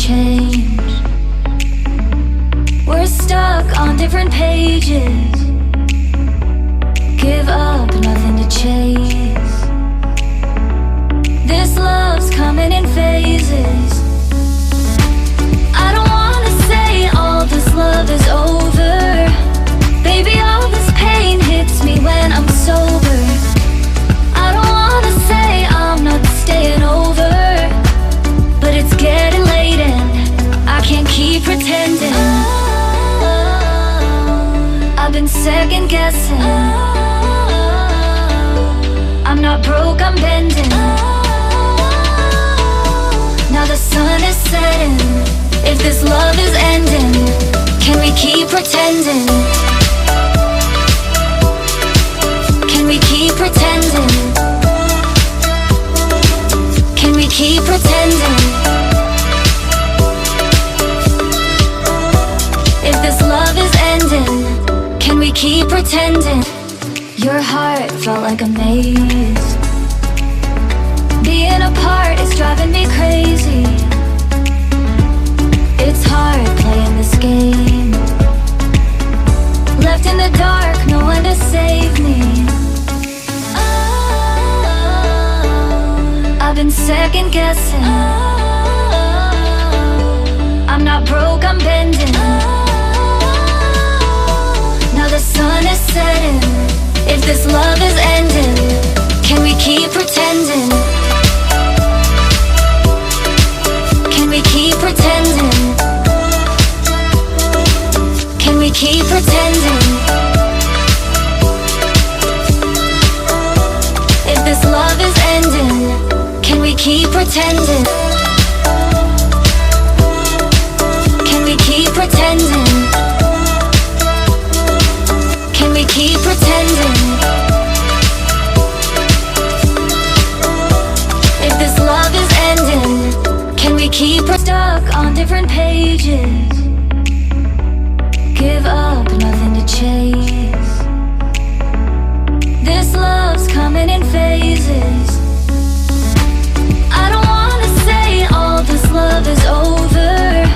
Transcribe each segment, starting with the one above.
change. We're stuck on different pages. Give up, nothing to chase. This love's coming in phases. I don't wanna say all this love is over. Baby, all this pain hits me when I'm sober. I don't wanna say I'm not staying over, but it's getting late and I can't keep pretending. I've been second guessing. I'm not broke, I'm bending. Now the sun is setting. If this love is ending, can we keep pretending? Can we keep pretending? Can we keep pretending? If this love is ending, can we keep pretending? Your heart felt like a maze. Being apart is driving me crazy. It's hard playing this game. Left in the dark, no one to save me. I've been second guessing. I'm not broke, I'm bending. Now the sun is setting. If this love is ending, can we keep pretending? Can we keep pretending? Can we keep pretending? If this love is ending, can we keep pretending? Can we keep pretending? Can we keep pretending? If this love is ending, can we keep stuck on different pages? Give up, nothing to chase. This love's coming in phases. I don't wanna say all this love is over.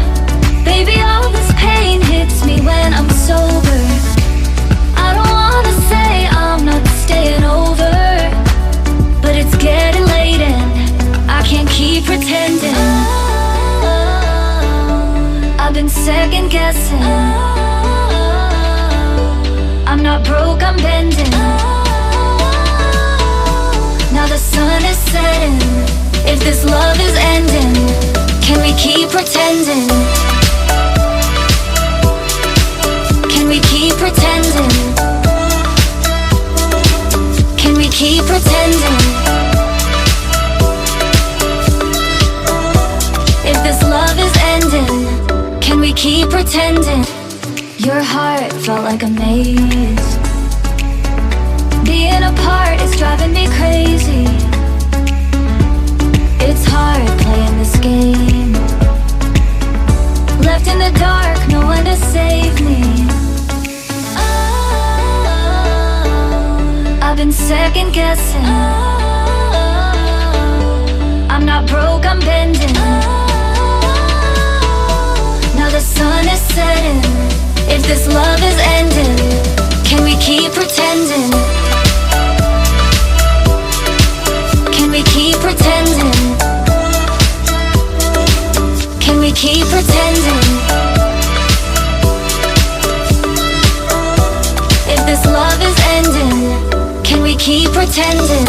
Baby, all this pain hits me when I'm sober. I don't wanna say I'm not staying over, but it's getting late and I can't keep pretending. I've been second guessing. I'm not broke, I'm bending. Now the sun is setting. If this love is ending, can we keep pretending? Can we keep pretending? Can we keep pretending? If this love is ending, can we keep pretending? Your heart felt like a maze. Being apart is driving me crazy. It's hard playing this game. Left in the dark, no one to save me. I've been second guessing. I'm not broke, I'm bending. Now the sun is setting. If this love is ending, can we keep pretending? Can we keep pretending? Can we keep pretending? If this love is ending, can we keep pretending?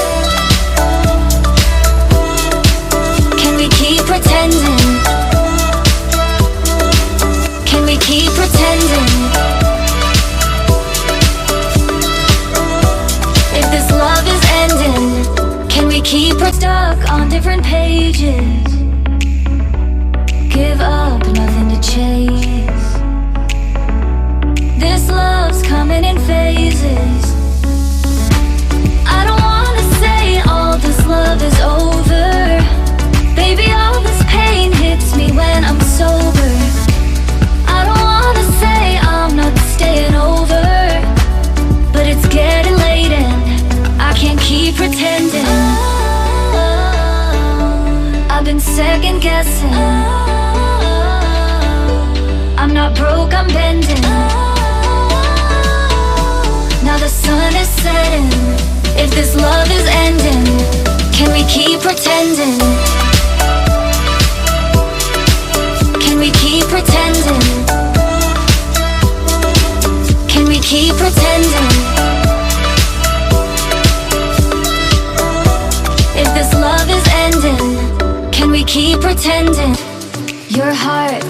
Can we keep pretending? Can we keep pretending? If this love is ending, can we keep stuck on different pages? Give up, nothing to chase. This love's coming in phases. I don't wanna say all this love is over. Baby, all this pain hits me when I'm sober. I don't wanna say I'm not staying over, but it's getting late and I can't keep pretending. I've been second guessing. bending. Now the sun is setting. If this love is ending, can we keep pretending? Can we keep pretending? Can we keep pretending? If this love is ending, can we keep pretending? Your heart